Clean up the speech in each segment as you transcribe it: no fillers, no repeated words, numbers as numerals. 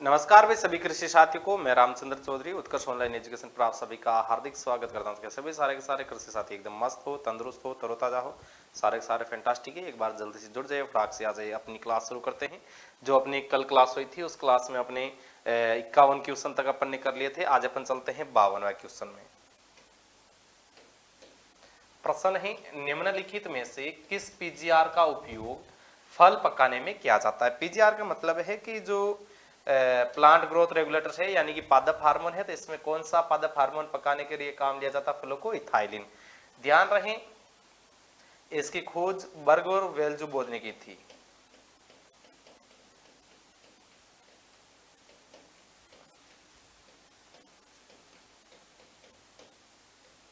नमस्कार भाई सभी कृषि साथियों को। मैं रामचंद्र चौधरी उत्कर्ष ऑनलाइन एजुकेशन पर आप सभी का हार्दिक स्वागत करता हूं। सभी सारे के सारे कृषि साथी एकदम मस्त हो, तंदुरुस्त हो, तरोताजा हो, सारे के सारे फैंटास्टिक है। एक बार जल्दी से जुड़ जाइए, फटाक से आ जाइए। अपनी क्लास शुरू करते हैं। जो अपनी कल क्लास हुई थी उस क्लास में अपने 51 क्वेश्चन तक अपन ने कर लिए थे। आज अपन चलते हैं 52वें क्वेश्चन में। प्रश्न है, निम्नलिखित में से किस पीजीआर का उपयोग फल पकाने में किया जाता है। पीजीआर का मतलब है कि जो प्लांट ग्रोथ रेगुलेटर है, यानी कि पादप हार्मोन है। तो इसमें कौन सा पादप हार्मोन पकाने के लिए काम लिया जाता है फलों को? इथाइलिन। ध्यान रहे, इसकी खोज बर्ग और वेल्जुबोद ने की थी।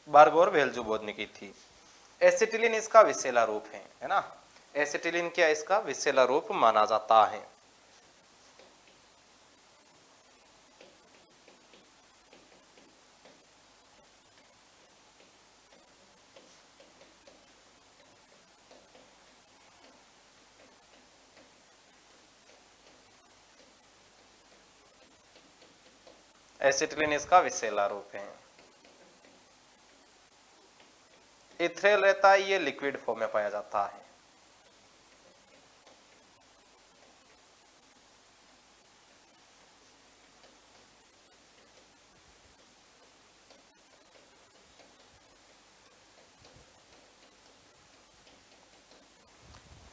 बर्ग और वेल्जुबोद ने की थी। एसिटिलीन इसका विषैला रूप है ना। एसिटिलीन क्या इसका विषैला रूप माना जाता है। एसिटिलीन इसका विषैला रूप है। इथ्रेल रहता है, ये लिक्विड फॉर्म में पाया जाता है।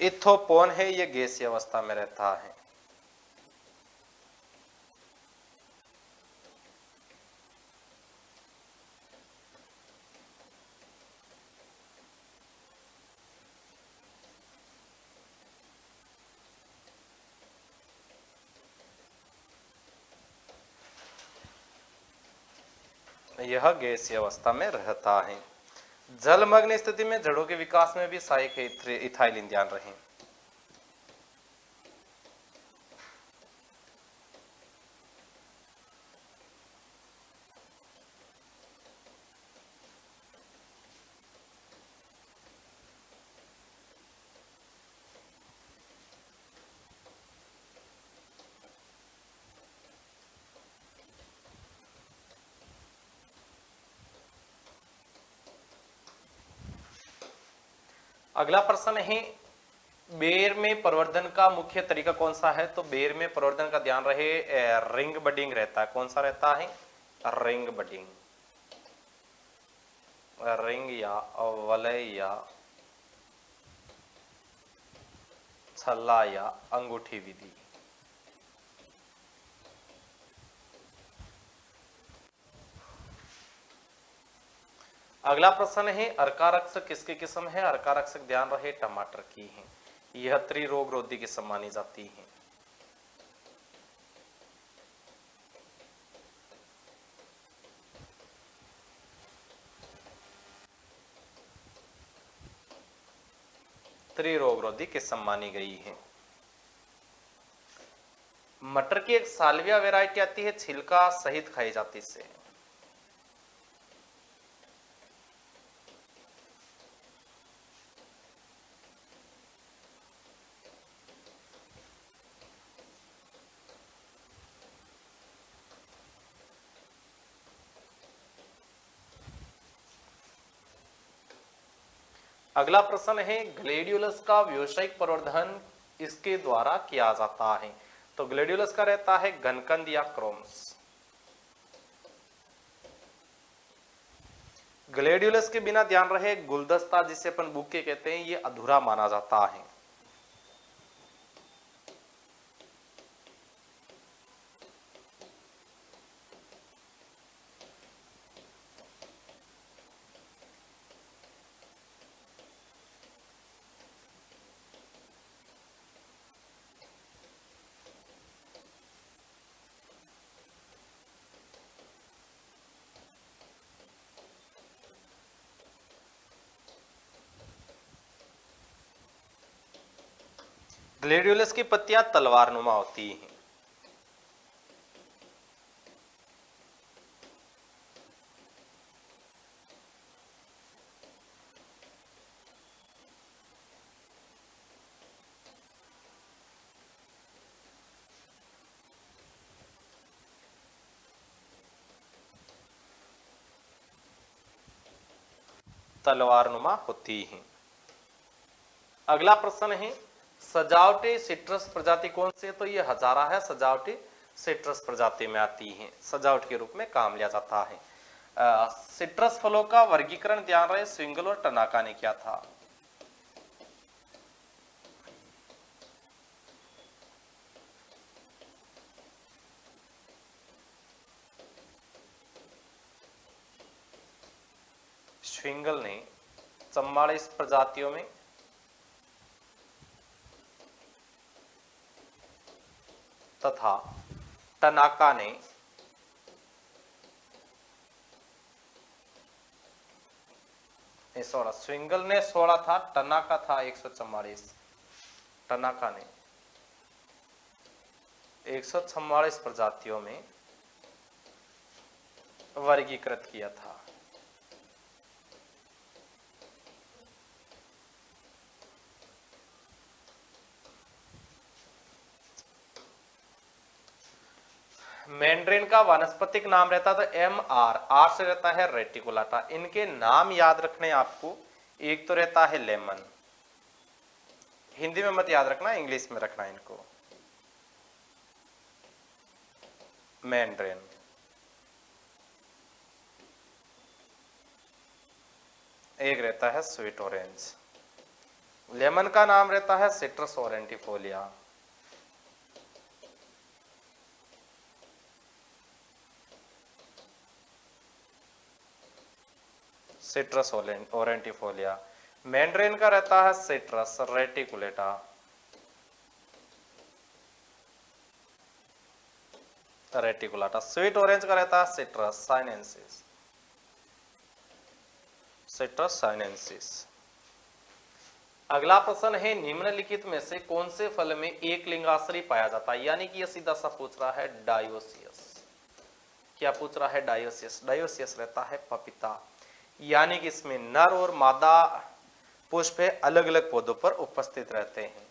इथोपोन है, ये गैसीय अवस्था में रहता है। यह गैसीय अवस्था में रहता है। जलमग्न स्थिति में जड़ों के विकास में भी सहायक है इथाइलिन। ध्यान रहे। अगला प्रश्न है, बेर में प्रवर्धन का मुख्य तरीका कौन सा है? तो बेर में प्रवर्धन का ध्यान रहे रिंग बडिंग रहता है। कौन सा रहता है? Ring budding. रिंग या वलय या छल्ला या अंगूठी विधि। अगला प्रश्न है, अर्कारक्षक किसकी किस्म है? अर्कारक्षक ध्यान रहे टमाटर की है। यह त्रिरोग रोधी किस्म मानी जाती है। त्रिरोग रोधी किस्म मानी गई है। मटर की एक साल्विया वैरायटी आती है, छिलका सहित खाई जाती है। अगला प्रश्न है, ग्लेडियोलस का व्यावसायिक प्रवर्धन इसके द्वारा किया जाता है। तो ग्लेडियोलस का रहता है घनकंद या क्रोम्स। ग्लेडियोलस के बिना ध्यान रहे गुलदस्ता जिसे अपन बुके कहते हैं, ये अधूरा माना जाता है। ग्लेडियोलस की पत्तियां तलवारनुमा होती हैं। तलवारनुमा होती हैं। अगला प्रश्न है सजावटी सिट्रस प्रजाति कौन सी है? तो ये हजारा है, सजावटी सिट्रस प्रजाति में आती है, सजावट के रूप में काम लिया जाता है। सिट्रस फलों का वर्गीकरण ध्यान रहे स्विंगल और टनाका ने किया था। स्विंगल ने 44 प्रजातियों में तथा टनाका ने 16, स्विंगल ने 16 था, टनाका था 144। टनाका ने 144 प्रजातियों में वर्गीकृत किया था। मैंड्रिन का वानस्पतिक नाम रहता था MR, आर से रहता है रेटिकुलाटा। इनके नाम याद रखने आपको, एक तो रहता है लेमन, हिंदी में मत याद रखना, इंग्लिश में रखना इनको, मैंड्रिन। एक रहता है स्वीट ऑरेंज। लेमन का नाम रहता है सिट्रस ओरेंटिफोलिया। सिट्रस ओरेंटिफोलिया। मैंड्रिन का रहता है citrus reticulata. Reticulata. Sweet orange का रहता है सिट्रस साइनेंसिस। Citrus sinensis. अगला प्रश्न है निम्नलिखित में से कौन से फल में एक लिंगाश्रय पाया जाता है? यानी कि यह सीधा सा पूछ रहा है डायोसियस। क्या पूछ रहा है? डायोसियस। डायोसियस रहता है पपीता। यानी कि इसमें नर और मादा पुष्प अलग अलग पौधों पर उपस्थित रहते हैं।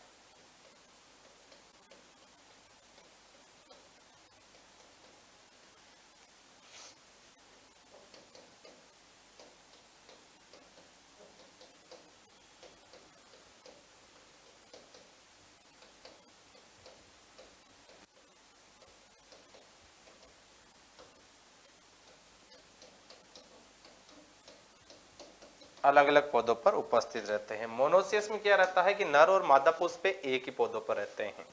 अलग अलग पौधों पर उपस्थित रहते हैं। मोनोसियस में क्या रहता है कि नर और मादा पुष्प एक ही पौधों पर रहते हैं।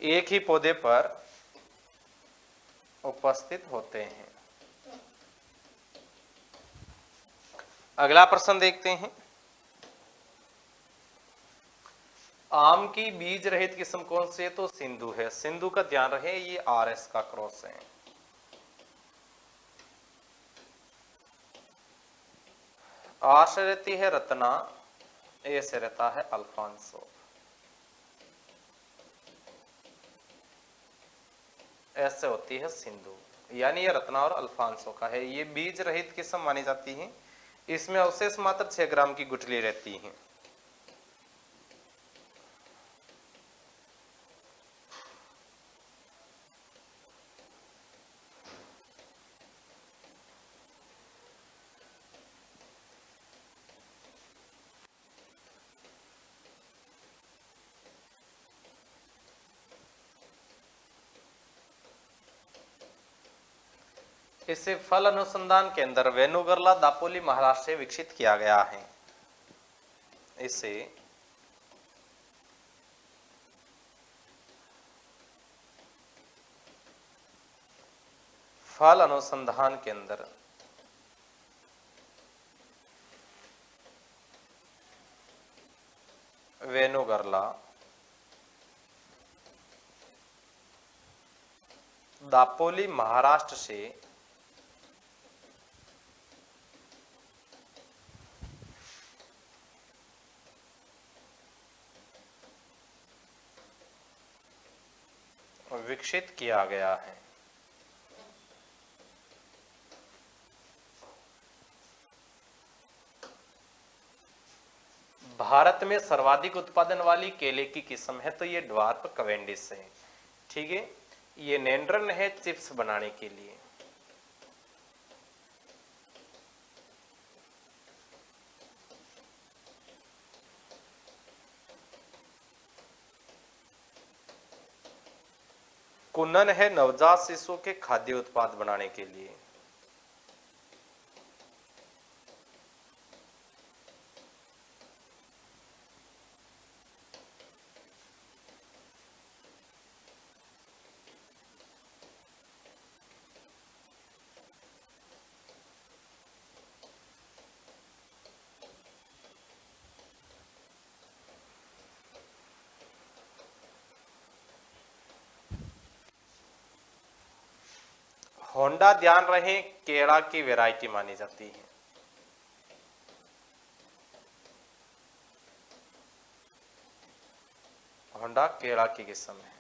एक ही पौधे पर उपस्थित होते हैं। अगला प्रश्न देखते हैं। आम की बीज रहित किस्म कौन सी है? तो सिंधु है। सिंधु का ध्यान रहे ये RS का क्रॉस है। आर से रहती है रत्ना, ए से रहता है अल्फांसो। ऐसे होती है सिंधु, यानी ये रत्ना और अल्फांसो का है। ये बीज रहित किस्म मानी जाती है। इसमें अवशेष मात्र 6 ग्राम की गुठली रहती है। इसे फल अनुसंधान केंद्र वेणुगर्ला दापोली महाराष्ट्र से विकसित किया गया है। इसे फल अनुसंधान केंद्र, वेनुगर्ला, दापोली महाराष्ट्र से विकसित किया गया है। भारत में सर्वाधिक उत्पादन वाली केले की किस्म है तो ये ड्वार्फ कैवेंडिश है। ठीक है, ये नेंड्रन है चिप्स बनाने के लिए। कुनन है नवजात शिशुओं के खाद्य उत्पाद बनाने के लिए। होंडा ध्यान रहे केला की वैरायटी मानी जाती है। होंडा केला की किस्म है।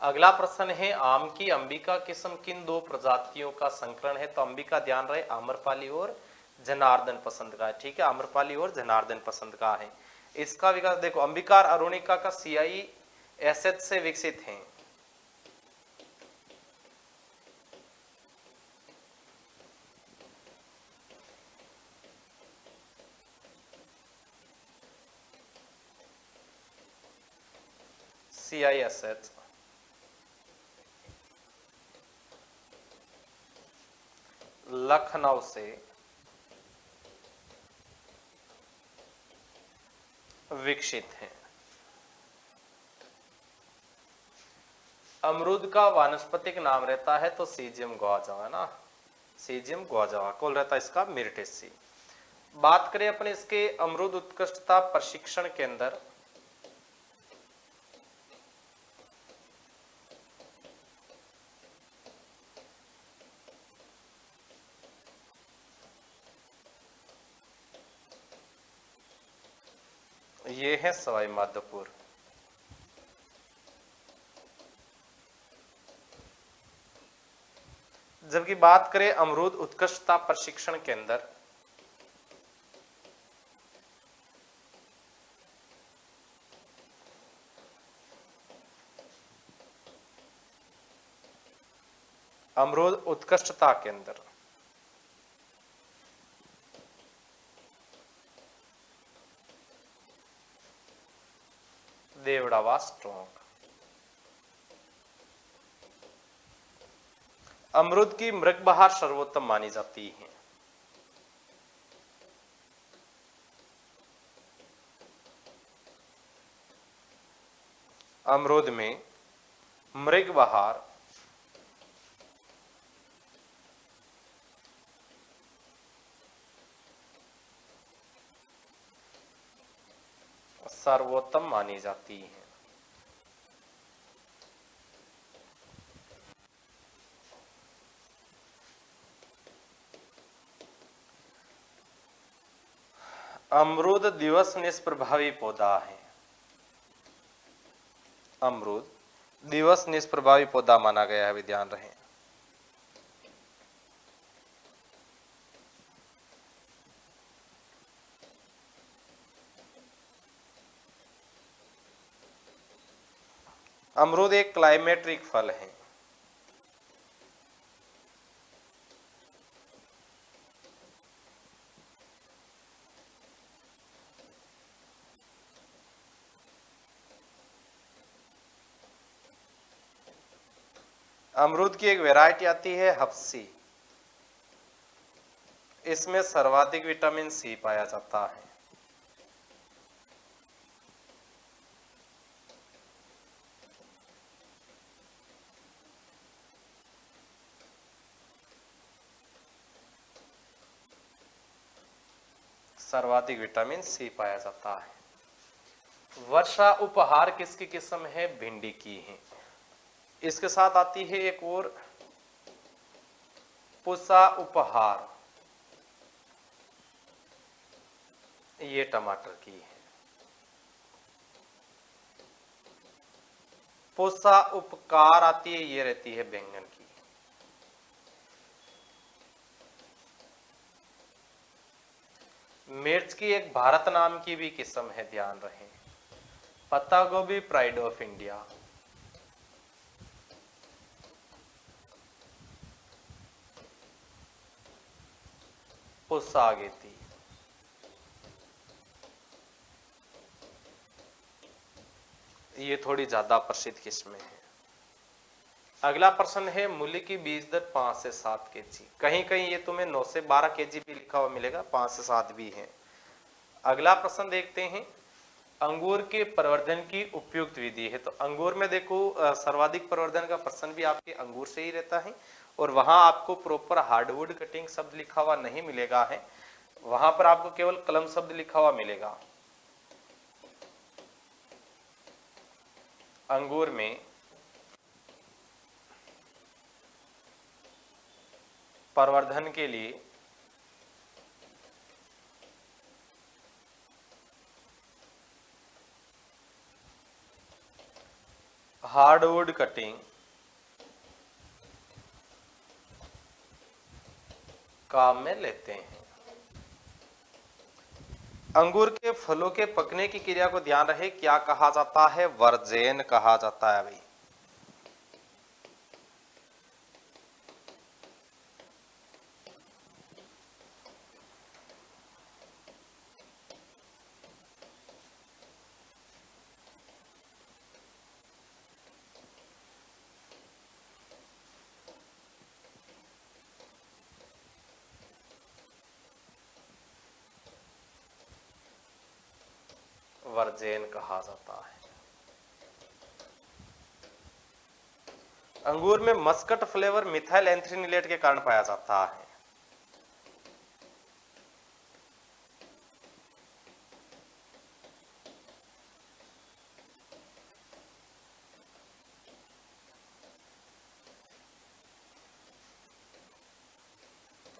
अगला प्रश्न है आम की अंबिका किस्म किन दो प्रजातियों का संकरण है? तो अंबिका ध्यान रहे आम्रपाली और जनार्दन पसंद का है। ठीक है, आम्रपाली और जनार्दन पसंद का है। इसका विकास देखो, अंबिका और अरुणिका का सीआई एसिड से विकसित है। CISH लखनऊ से विकसित है। अमरूद का वानस्पतिक नाम रहता है तो सीजियम गुआजावा है ना, सीजियम गुआजावा। कौन रहता है इसका? मिर्टेसी। बात करें अपने इसके अमरूद उत्कृष्टता प्रशिक्षण केंद्र, ये है सवाई माधोपुर। जबकि बात करें अमरूद उत्कृष्टता प्रशिक्षण केंद्र, अमरूद उत्कृष्टता केंद्र देवड़ावा स्ट्रोंग। अमरूद की मृगबहार सर्वोत्तम मानी जाती है। अमरूद में मृगबहार सर्वोत्तम मानी जाती है। अमरूद दिवस निष्प्रभावी पौधा है। अमरूद दिवस निष्प्रभावी पौधा माना गया है, भी ध्यान रहे। अमरूद एक क्लाइमेट्रिक फल है। अमरूद की एक वैरायटी आती है हफ्सी, इसमें सर्वाधिक विटामिन सी पाया जाता है। सर्वाधिक विटामिन सी पाया जाता है। वर्षा उपहार किसकी किस्म है? भिंडी की है। इसके साथ आती है एक और, पुष्पा उपहार, ये टमाटर की है। पुष्पा उपकार आती है, ये रहती है बैंगन की। मिर्च की एक भारत नाम की भी किस्म है, ध्यान रहे, पत्ता गोभी प्राइड ऑफ इंडिया। पुष्पा गेती। ये थोड़ी ज्यादा प्रसिद्ध किस्में हैं। अगला प्रश्न है, मूली की बीज दर 5 से 7 केजी। कहीं कहीं ये तुम्हें 9 से 12 केजी भी लिखा हुआ मिलेगा, 5 से 7 भी है। अगला प्रश्न देखते हैं, अंगूर के प्रवर्धन की उपयुक्त विधि है। तो अंगूर में देखो सर्वाधिक प्रवर्धन का प्रश्न भी आपके अंगूर से ही रहता है, और वहां आपको प्रॉपर हार्डवुड कटिंग शब्द लिखा हुआ नहीं मिलेगा है, वहां पर आपको केवल कलम शब्द लिखा हुआ मिलेगा। अंगूर में प्रवर्धन के लिए हार्डवुड कटिंग काम में लेते हैं। अंगूर के फलों के पकने की क्रिया को ध्यान रहे, क्या कहा जाता है? वर्जन कहा जाता है भाई। वर्जन कहा जाता है। अंगूर में मस्कट फ्लेवर मिथाइल एंथ्रेनिलेट के कारण पाया जाता है।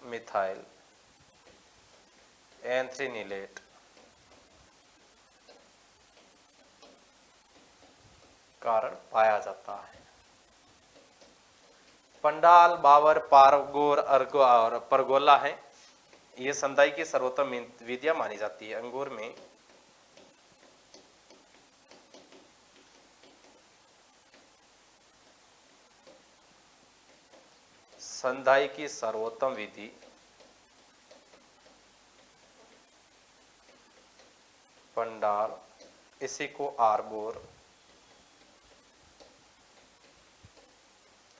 मिथाइल एंथ्रेनिलेट कारण पाया जाता है। पंडाल, बावर, पारगोर, अर्गो और परगोला है, ये संदाई की सर्वोत्तम विधियां मानी जाती है। अंगूर में संधाई की सर्वोत्तम विधि पंडाल, इसी को आर्बोर,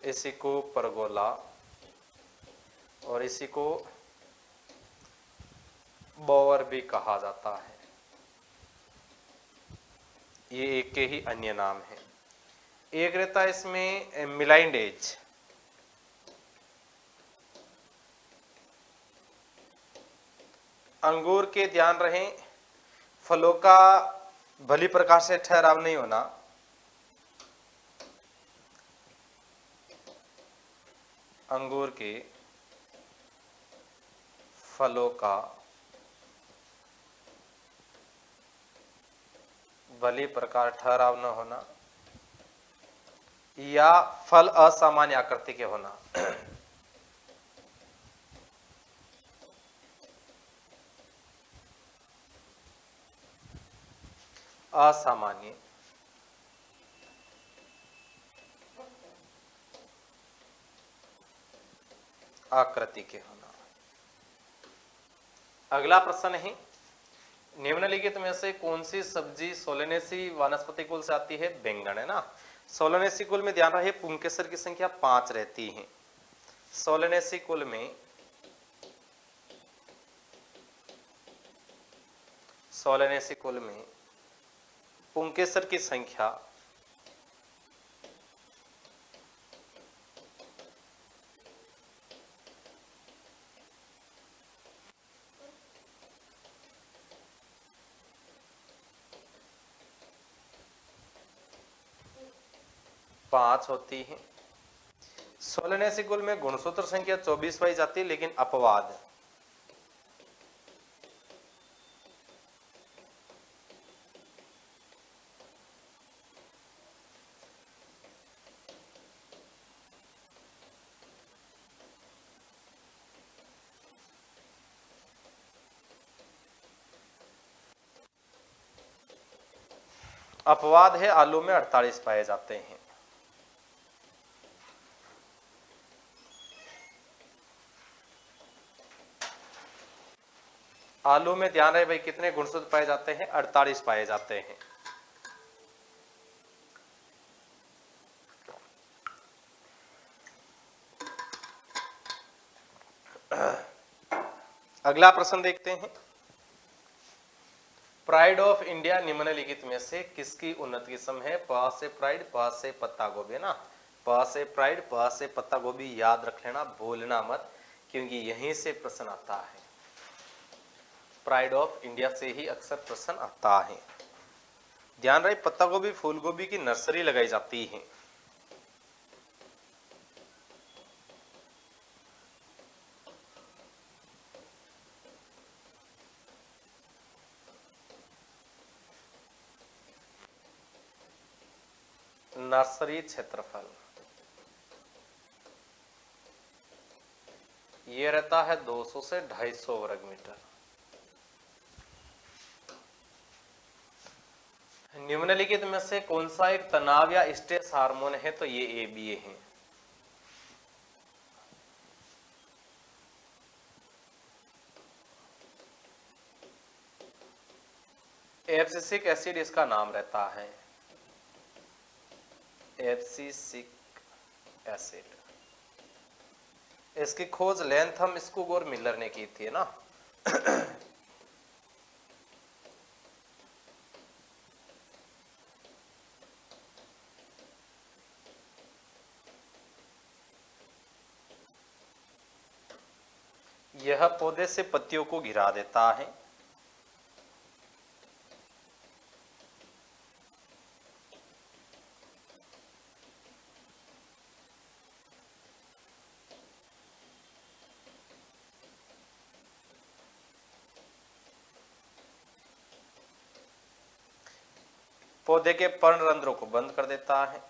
इसी को परगोला और इसी को बोवर भी कहा जाता है। ये एक के ही अन्य नाम है। एक रहता है इसमें मिलाइंड एज, अंगूर के ध्यान रहे फलों का भली प्रकार से ठहराव नहीं होना, अंगूर के फलों का भली प्रकार ठहराव न होना या फल असामान्य आकृति के होना। असामान्य आकृति के होना। अगला प्रश्न है, निम्नलिखित में से कौन सी सब्जी सोलेनेसी वनस्पति कुल से आती है? बैंगन है ना। सोलेनेसी कुल में ध्यान रहे पुंकेसर की संख्या 5 रहती है। सोलेनेसी कुल में पुंकेसर की संख्या 5 होती है। सोलनेसी कुल में गुणसूत्र संख्या 24 पाई जाती है, लेकिन अपवाद है आलू में 48 पाए जाते हैं। आलू में ध्यान रहे भाई कितने गुणसूत्र पाए जाते हैं, 48 पाए जाते हैं। अगला प्रश्न देखते हैं। प्राइड ऑफ इंडिया निम्नलिखित में से किसकी उन्नत किस्म है? प से प्राइड, प से पत्ता गोभी है ना, प से प्राइड, प से पत्ता गोभी, याद रख लेना, भूलना मत, क्योंकि यहीं से प्रश्न आता है। प्राइड ऑफ इंडिया से ही अक्सर प्रश्न आता है। ध्यान रहे पत्ता गोभी फूल गोभी की नर्सरी लगाई जाती है। नर्सरी क्षेत्रफल ये रहता है 200 से 250 वर्ग मीटर। निम्नलिखित में से कौन सा एक तनाव या स्ट्रेस हार्मोन है? तो ये ABA है। एब्सिसिक एसिड इसका नाम रहता है, एब्सिसिक एसिड। इसकी खोज लैंथम, स्कूग और मिलर ने की थी ना। यह पौधे से पत्तियों को गिरा देता है। पौधे के पर्णरंध्रों को बंद कर देता है।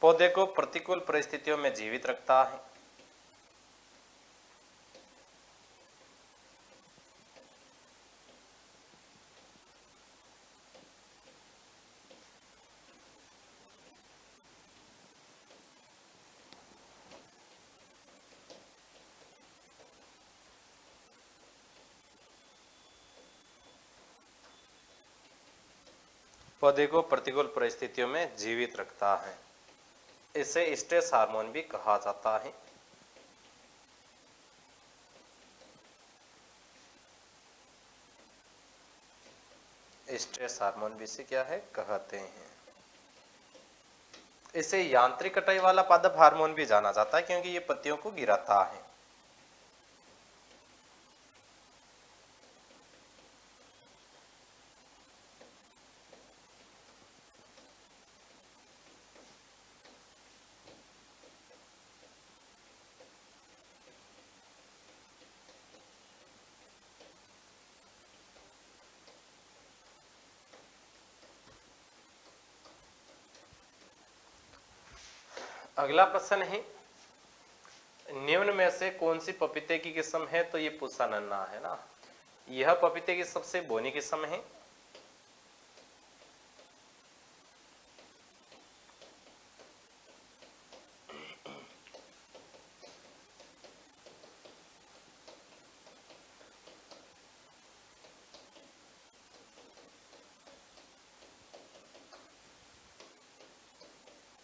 पौधे को प्रतिकूल परिस्थितियों में जीवित रखता है। पौधे को प्रतिकूल परिस्थितियों में जीवित रखता है। इसे स्ट्रेस हार्मोन भी कहा जाता है। स्ट्रेस हार्मोन भी इसे क्या है कहते हैं। इसे यांत्रिक कटाई वाला पादप हार्मोन भी जाना जाता है, क्योंकि ये पत्तियों को गिराता है। अगला प्रश्न है, निम्न में से कौन सी पपीते की किस्म है? तो ये पूसा नन्ना है ना। यह पपीते की सबसे बोनी किस्म है।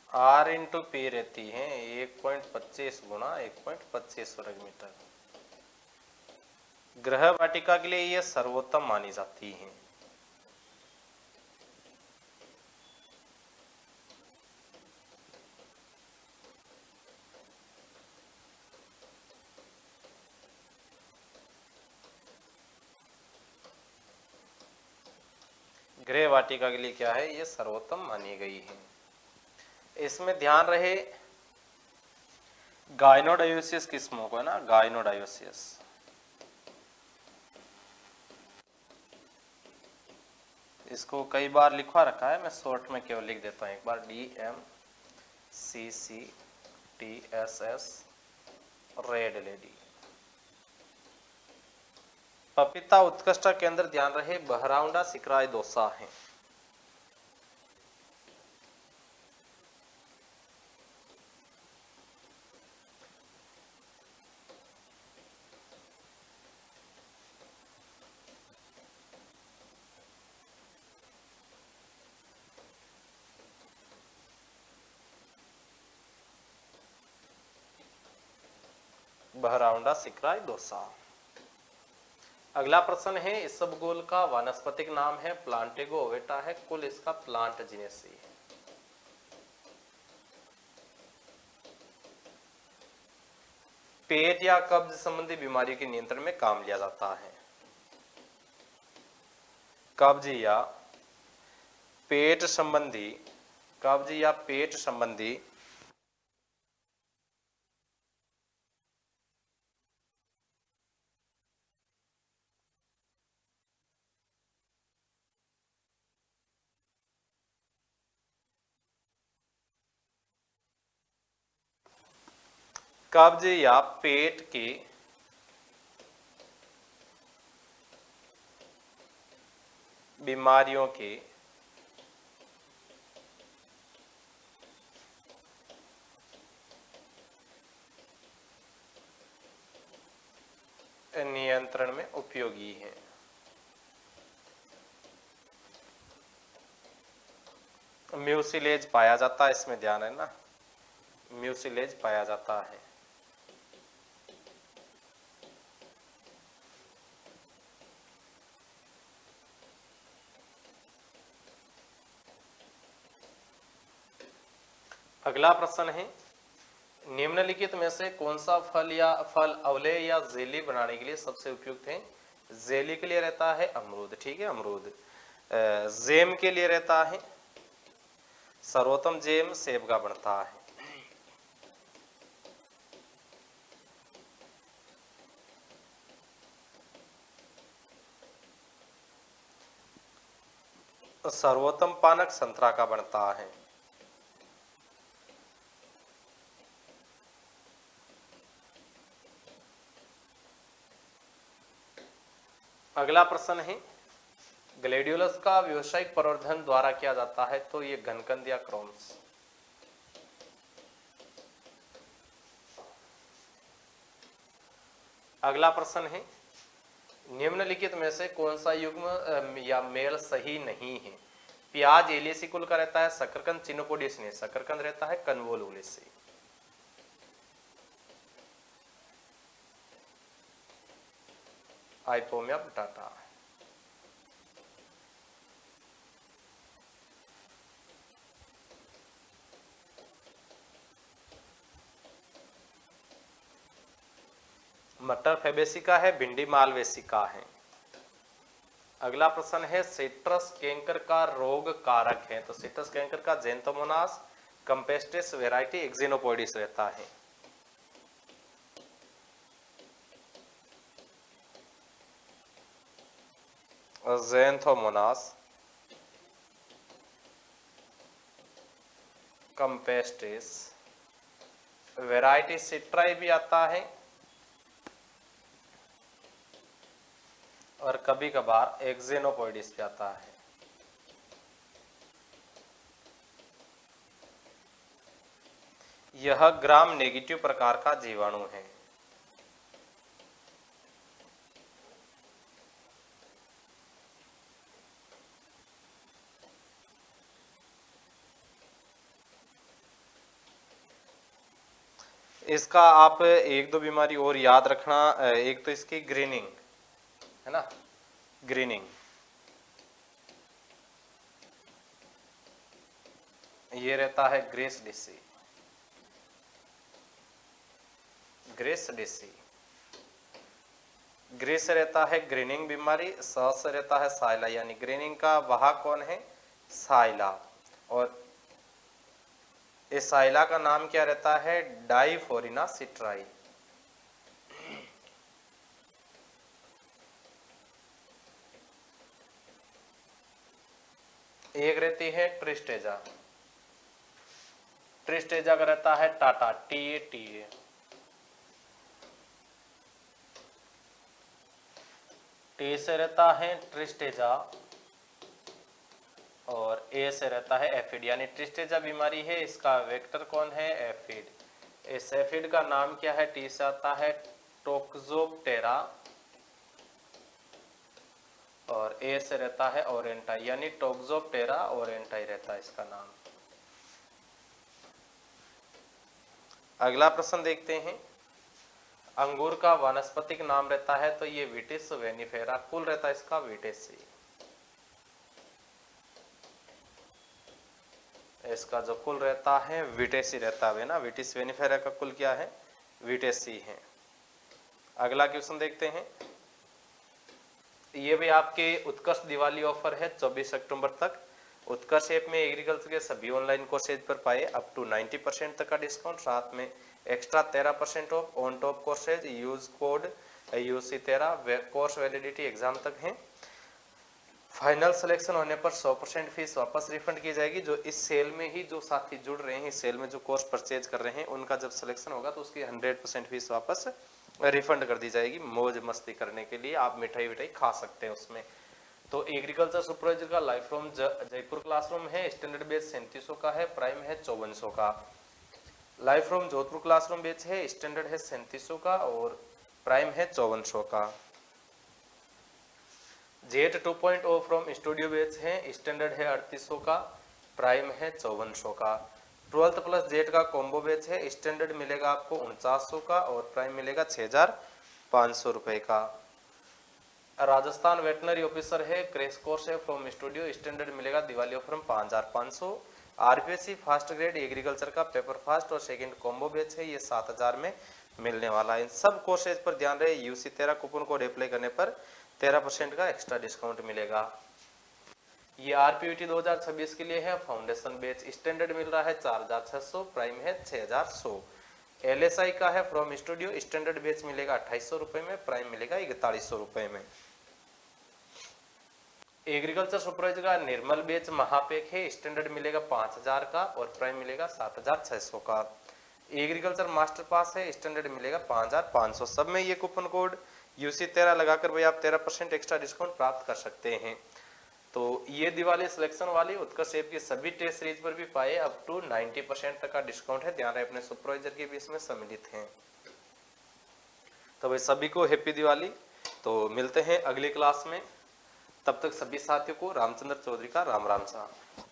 R इंटू पी रहती है 1.25 गुणा 1.25 वर्ग मीटर। गृह वाटिका के लिए यह सर्वोत्तम मानी जाती है। गृह वाटिका के लिए क्या है, ये सर्वोत्तम मानी गई है। इसमें ध्यान रहे गाइनोडायोसियस किस्मों को है ना, गाइनोडायोसियस। इसको कई बार लिखवा रखा है, मैं शॉर्ट में केवल लिख देता हूँ एक बार, DMCCTSS रेड लेडी। पपीता उत्कृष्ट केंद्र ध्यान रहे बहराउंडा सिकराय दोसा है। बहराउंडा सिकराय दोसा। अगला प्रश्न है इसबगोल का वानस्पतिक नाम है प्लांटेगो ओवेटा है, कुल इसका प्लांट जिनेसी है। पेट या कब्ज संबंधी बीमारी के नियंत्रण में काम लिया जाता है। कब्ज या पेट संबंधी, कब्ज या पेट संबंधी कब्ज या पेट की बीमारियों के नियंत्रण में उपयोगी है। म्यूसिलेज पाया जाता है, इसमें ध्यान है ना, म्यूसिलेज पाया जाता है। अगला प्रश्न है निम्नलिखित में से कौन सा फल या फल अवलेय या जेली बनाने के लिए सबसे उपयुक्त है। जेली के लिए रहता है अमरूद, ठीक है, अमरूद। जेम के लिए रहता है, सर्वोत्तम जेम सेब का बनता है। सर्वोत्तम पानक संतरा का बनता है। अगला प्रश्न है ग्लैडियोलस का व्यावसायिक प्रवर्धन द्वारा किया जाता है, तो ये घनकंद या क्रोम्स। अगला प्रश्न है निम्नलिखित में से कौन सा युग्म या मेल सही नहीं है। प्याज एलियसी कुल का रहता है, शकरकंद चिनोपोडियस नहीं, शकरकंद रहता है कन्वोलुलेसी। आइपोमिया बटाटा। मटर फेबेसिका है, भिंडी मालवेसिका है। अगला प्रश्न है सिट्रस कैंकर का रोग कारक है, तो सिट्रस कैंकर का जेंथोमोनास कंपेस्टिस वेराइटी एक्जिनोपोइडिस रहता है। जेंथोमोनास कंपेस्टिस वेराइटी सिट्राई भी आता है और कभी कभार एक्जिनोपोइडिस भी आता है। यह ग्राम नेगेटिव प्रकार का जीवाणु है। इसका आप एक दो बीमारी और याद रखना, एक तो इसकी ग्रीनिंग है ना, ग्रीनिंग, ये रहता है ग्रेस डिसी, ग्रेस डिसी। ग्री से रहता है ग्रीनिंग बीमारी, स से रहता है साइला, यानी ग्रीनिंग का वाहक कौन है? साइला। और इस साइला का नाम क्या रहता है? डाइफोरिना सिट्राई। एक रहती है ट्रिस्टेजा, ट्रिस्टेजा का रहता है टाटा, TATA। टी से रहता है ट्रिस्टेजा और ए से रहता है एफिड, यानी ट्रिस्टेजा बीमारी है, इसका वेक्टर कौन है? एफिड। इस एफिड का नाम क्या है? टी से आता है टोक्सोप्टेरा और ए से रहता है ओरेंटाई, यानी टोक्सोप्टेरा ओरेंटाई रहता है इसका नाम। अगला प्रश्न देखते हैं। अंगूर का वानस्पतिक नाम रहता है तो ये विटिस वेनिफेरा, कुल रहता है इसका विटेसी। इसका जो कुल रहता है विटेसी रहता है ना, विटिस वेनिफेरा का कुल क्या है? विटेसी है। अगला क्वेश्चन देखते हैं। ये भी आपके उत्कर्ष दिवाली ऑफर है 24 अक्टूबर तक। उत्कर्ष ऐप में एग्रीकल्चर के सभी ऑनलाइन कोर्सेज पर पाए अप टू 90% तक का डिस्काउंट, साथ में extra 13% of on top courses. Use code UC13, course validity exam तक है। फाइनल सिलेक्शन होने पर 100% फीस वापस रिफंड की जाएगी। जो इस सेल में ही जो साथी जुड़ रहे हैं, इस सेल में जो कोर्स परचेज कर रहे हैं, उनका जब सिलेक्शन होगा तो उसकी 100% फीस वापस रिफंड कर दी जाएगी। मौज मस्ती करने के लिए आप मिठाई विठाई खा सकते हैं उसमें। तो एग्रीकल्चर सुपरवाइजर का लाइव फ्रॉम जयपुर क्लासरूम है, स्टैंडर्ड बैच 3700 का है, प्राइम है 5400 का। Live from Jodhpur classroom batch है, स्टैंडर्ड है 3700 का और प्राइम है 5400 का। जेट 2.0 फ्रॉम स्टूडियो बैच है, स्टैंडर्ड है 3800 का, प्राइम है 5400 का। 12th प्लस जेट का कॉम्बो बैच है, स्टैंडर्ड मिलेगा आपको 4900 का और प्राइम मिलेगा 6500 रुपए का। राजस्थान वेटनरी ऑफिसर है, क्रैश कोर्स है फ्रॉम स्टूडियो, स्टैंडर्ड मिलेगा दिवाली ऑफर में 5500। RPSC फास्ट ग्रेड एग्रीकल्चर का पेपर फास्ट और सेकंड कॉम्बो बैच है, ये 7000 में मिलने वाला है। इन सब कोर्सेज पर ध्यान रहे, UC13 कूपन कोड अप्लाई करने पर 13% का एक्स्ट्रा डिस्काउंट मिलेगा। ये RPVT 2026 के लिए है, फाउंडेशन बैच स्टैंडर्ड मिल रहा है 4600, प्राइम है 6100। LSI का है फ्रॉम स्टूडियो, स्टैंडर्ड बैच मिलेगा 2800 रुपए में, प्राइम मिलेगा 4100 रुपए में। एग्रीकल्चर सुपरवाइजर का निर्मल बैच महापेक है, स्टैंडर्ड मिलेगा 5000 का और प्राइम मिलेगा 7600 का। एग्रीकल्चर मास्टर पास है, स्टैंडर्ड मिलेगा 5500। सब में ये कूपन कोड UC13 लगाकर भाई आप 13% एक्स्ट्रा डिस्काउंट प्राप्त कर सकते हैं। तो ये दिवाली सिलेक्शन वाली उत्कर्ष ऐप की सभी टेस्ट सीरीज पर भी पाए अप टू 90% तक का डिस्काउंट है। ध्यान रहे अपने सुपरवाइजर के भी इसमें सम्मिलित हैं। तो भाई सभी को हैप्पी दिवाली। तो मिलते हैं अगली क्लास में, तब तक सभी साथियों को रामचंद्र चौधरी का राम राम साहब।